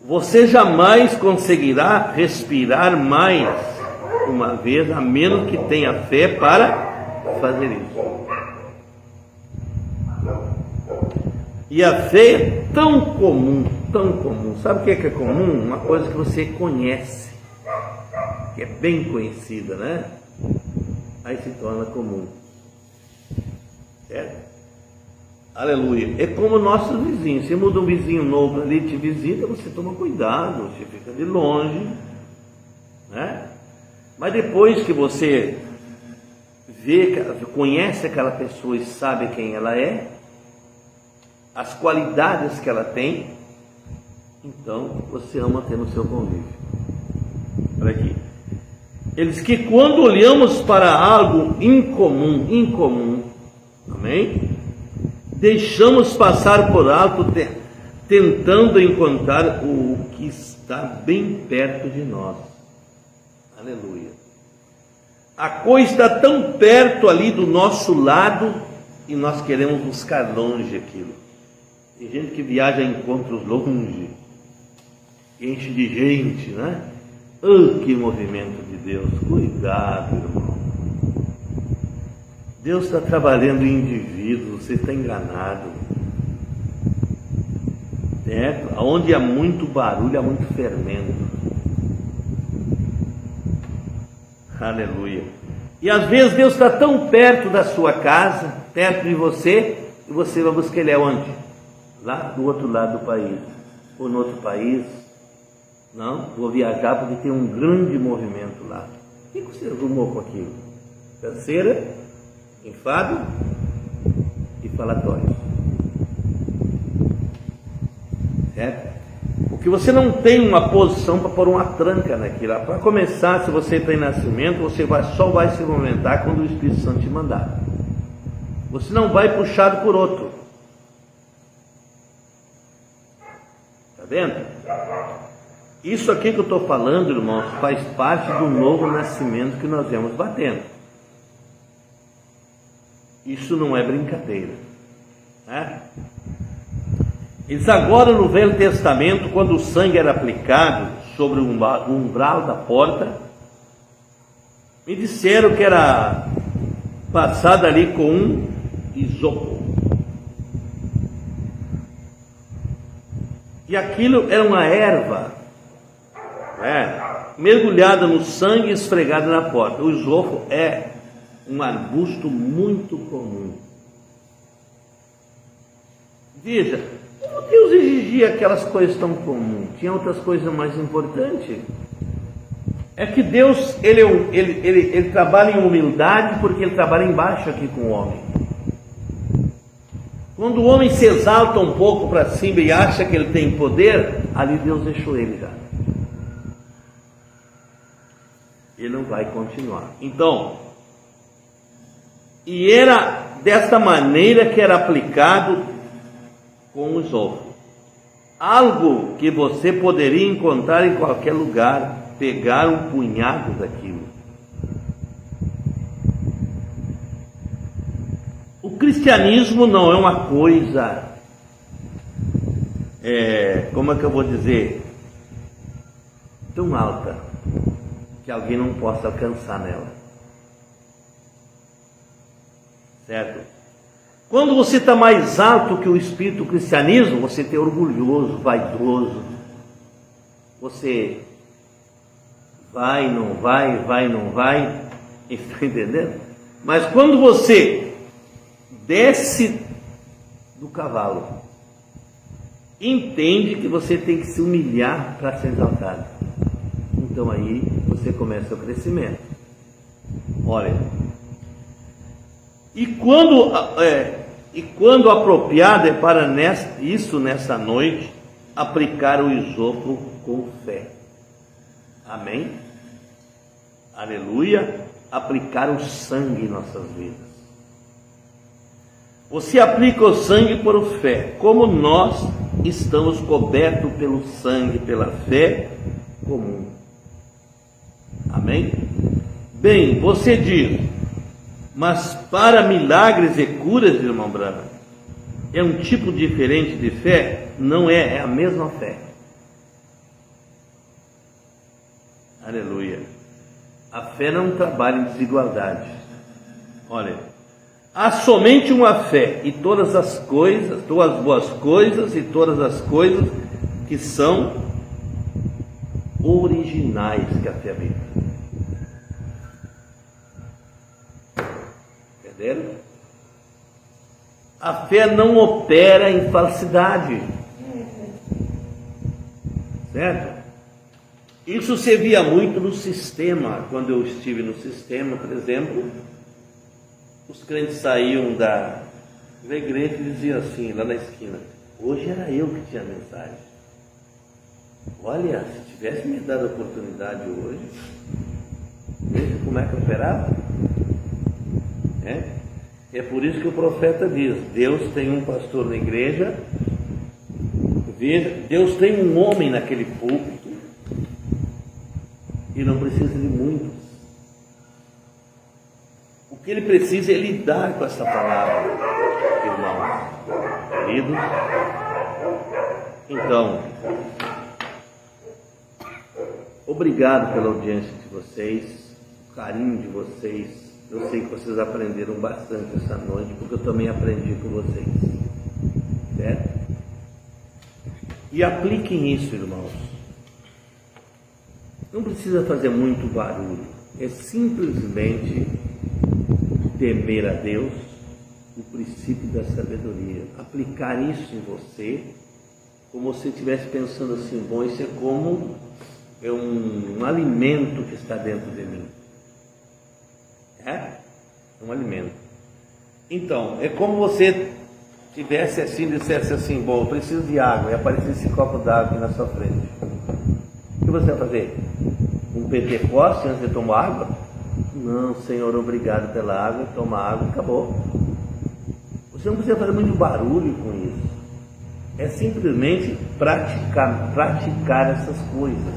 Você jamais conseguirá respirar mais uma vez a menos que tenha fé para fazer isso. E a fé é tão comum, tão comum. Sabe o que é comum? Uma coisa que você conhece, que é bem conhecida, né? Aí se torna comum. Certo? Aleluia. É como nossos vizinhos. Se muda um vizinho novo ali, te visita, você toma cuidado, você fica de longe, né? Mas depois que você conhece aquela pessoa e sabe quem ela é, as qualidades que ela tem, então você ama ter no seu convívio. Olha aqui. Ele diz que quando olhamos para algo incomum, amém? Deixamos passar por alto, tentando encontrar o que está bem perto de nós. Aleluia. A coisa está tão perto ali do nosso lado e nós queremos buscar longe aquilo. Tem gente que viaja a encontros longe, enche de gente, né? Oh, que movimento de Deus! Cuidado, irmão. Deus está trabalhando em indivíduos, você está enganado. Certo? Onde há muito barulho, há muito fermento. Aleluia. E às vezes Deus está tão perto da sua casa, perto de você, e você vai buscar Ele aonde? Lá do outro lado do país, ou no outro país. Não, vou viajar porque tem um grande movimento lá. O que você arrumou com aquilo? Canseira, enfado e falatório. Certo? Porque você não tem uma posição para pôr uma tranca naquilo. Para começar, se você está em nascimento, você só vai se movimentar quando o Espírito Santo te mandar. Você não vai puxado por outro. Está vendo? Isso aqui que eu estou falando, irmãos, faz parte do novo nascimento que nós vemos batendo. Isso não é brincadeira, né? Eles agora no Velho Testamento, quando o sangue era aplicado sobre o umbral da porta, me disseram que era passado ali com um isopo. E aquilo era uma erva, mergulhada no sangue e esfregada na porta. O isopo é um arbusto muito comum. Veja, como Deus exigia aquelas coisas tão comuns? Tinha outras coisas mais importantes. É que Deus, ele trabalha em humildade, porque Ele trabalha embaixo aqui com o homem. Quando o homem se exalta um pouco para cima e acha que ele tem poder, ali Deus deixou ele já. Ele não vai continuar. Então, e era desta maneira que era aplicado com o isopo. Algo que você poderia encontrar em qualquer lugar, pegar um punhado daquilo. O cristianismo não é uma coisa, como é que eu vou dizer, tão alta que alguém não possa alcançar nela. Certo? Quando você está mais alto que o espírito do cristianismo, você está orgulhoso, vaidoso. Você vai, não vai, não vai. Está entendendo? Mas quando você desce do cavalo, entende que você tem que se humilhar para ser exaltado. Então aí você começa o crescimento. Olha, e quando apropriado é para nessa noite aplicar o isopo com fé. Amém? Aleluia. Aplicar o sangue em nossas vidas. Você aplica o sangue por fé. Como nós estamos cobertos pelo sangue, pela fé comum. Amém? Bem, você diz, mas para milagres e curas, irmão Branco, é um tipo diferente de fé? Não é, é a mesma fé. Aleluia. A fé não trabalha em desigualdade. Olha, há somente uma fé, e todas as coisas, todas as boas coisas e todas as coisas que são originais que a fé habita. Entenderam? A fé não opera em falsidade. Certo? Isso se via muito no sistema. Quando eu estive no sistema, por exemplo, os crentes saíam da igreja e diziam assim, lá na esquina: hoje era eu que tinha a mensagem. Olha, se tivesse me dado a oportunidade hoje, veja como é que eu operava. É por isso que o profeta diz: Deus tem um pastor na igreja, veja, Deus tem um homem naquele púlpito, e não precisa de muitos. O que ele precisa é lidar com essa palavra, irmãos queridos. Então, obrigado pela audiência de vocês, o carinho de vocês. Eu sei que vocês aprenderam bastante essa noite, porque eu também aprendi com vocês, certo? E apliquem isso, irmãos. Não precisa fazer muito barulho, é simplesmente temer a Deus, o princípio da sabedoria. Aplicar isso em você, como se você estivesse pensando assim: bom, isso é como um alimento que está dentro de mim. É um alimento. Então, é como você tivesse assim, dissesse assim: bom, eu preciso de água, e aparecesse esse copo d'água aqui na sua frente. O que você vai fazer? Um Pentecoste antes de tomar água? Não, Senhor, obrigado pela água, toma água e acabou. Você não precisa fazer muito barulho com isso. É simplesmente praticar essas coisas,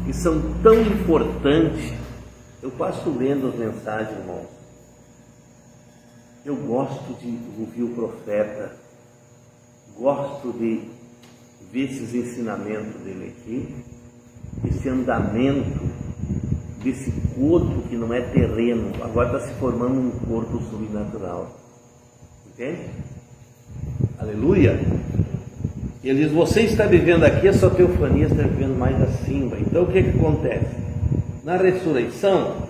que são tão importantes. Eu passo lendo as mensagens, irmãos. Eu gosto de ouvir o profeta, gosto de ver esses ensinamentos dele aqui, esse andamento desse corpo que não é terreno, agora está se formando um corpo sobrenatural. Entende? Aleluia! Ele diz: você está vivendo aqui, a sua teofania está vivendo mais acima. Então o que acontece? Na ressurreição,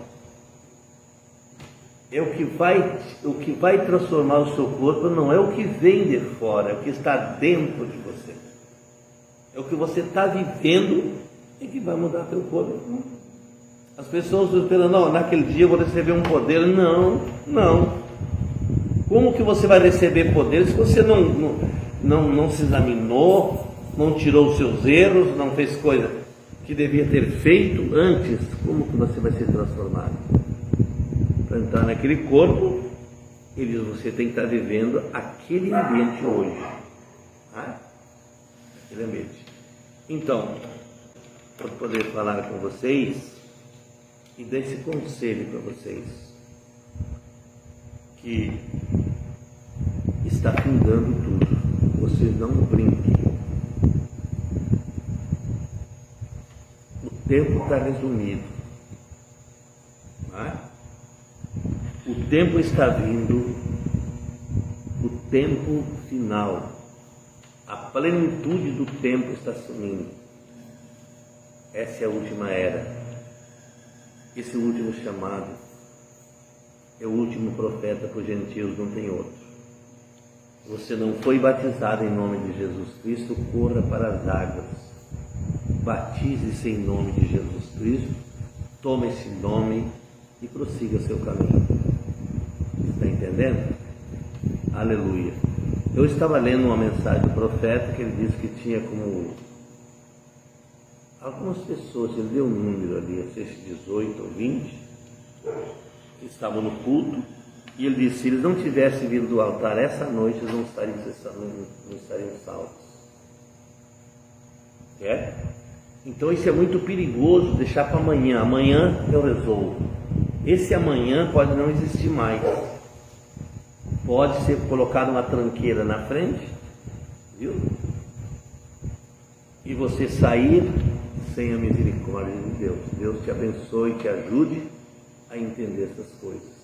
é o que vai transformar o seu corpo não é o que vem de fora, é o que está dentro de você. É o que você está vivendo e que vai mudar teu corpo. As pessoas estão esperando: não, naquele dia eu vou receber um poder. Não. Como que você vai receber poder se você não se examinou, não tirou os seus erros, não fez coisa que devia ter feito antes? Como que você vai ser transformado? Para entrar naquele corpo, ele diz: você tem que estar vivendo aquele ambiente hoje. Aquele ambiente. Então, para poder falar com vocês e dar esse conselho para vocês, que está findando tudo. Vocês não brinquem. O tempo está resumido. O tempo está vindo, o tempo final, a plenitude do tempo está sumindo. Essa é a última era, esse último chamado, é o último profeta para os gentios, não tem outro. Você não foi batizado em nome de Jesus Cristo, corra para as águas, batize-se em nome de Jesus Cristo, tome esse nome e prossiga seu caminho. Está entendendo? Aleluia. Eu estava lendo uma mensagem do profeta que ele disse que tinha como algumas pessoas, ele deu um número ali, não sei se 18 ou 20, que estavam no culto, e ele disse: se eles não tivessem vindo do altar essa noite, eles não estariam salvos. Então isso é muito perigoso, deixar para amanhã. Amanhã eu resolvo. Esse amanhã pode não existir mais. Pode ser colocado uma tranqueira na frente, viu? E você sair sem a misericórdia de Deus. Deus te abençoe e te ajude a entender essas coisas.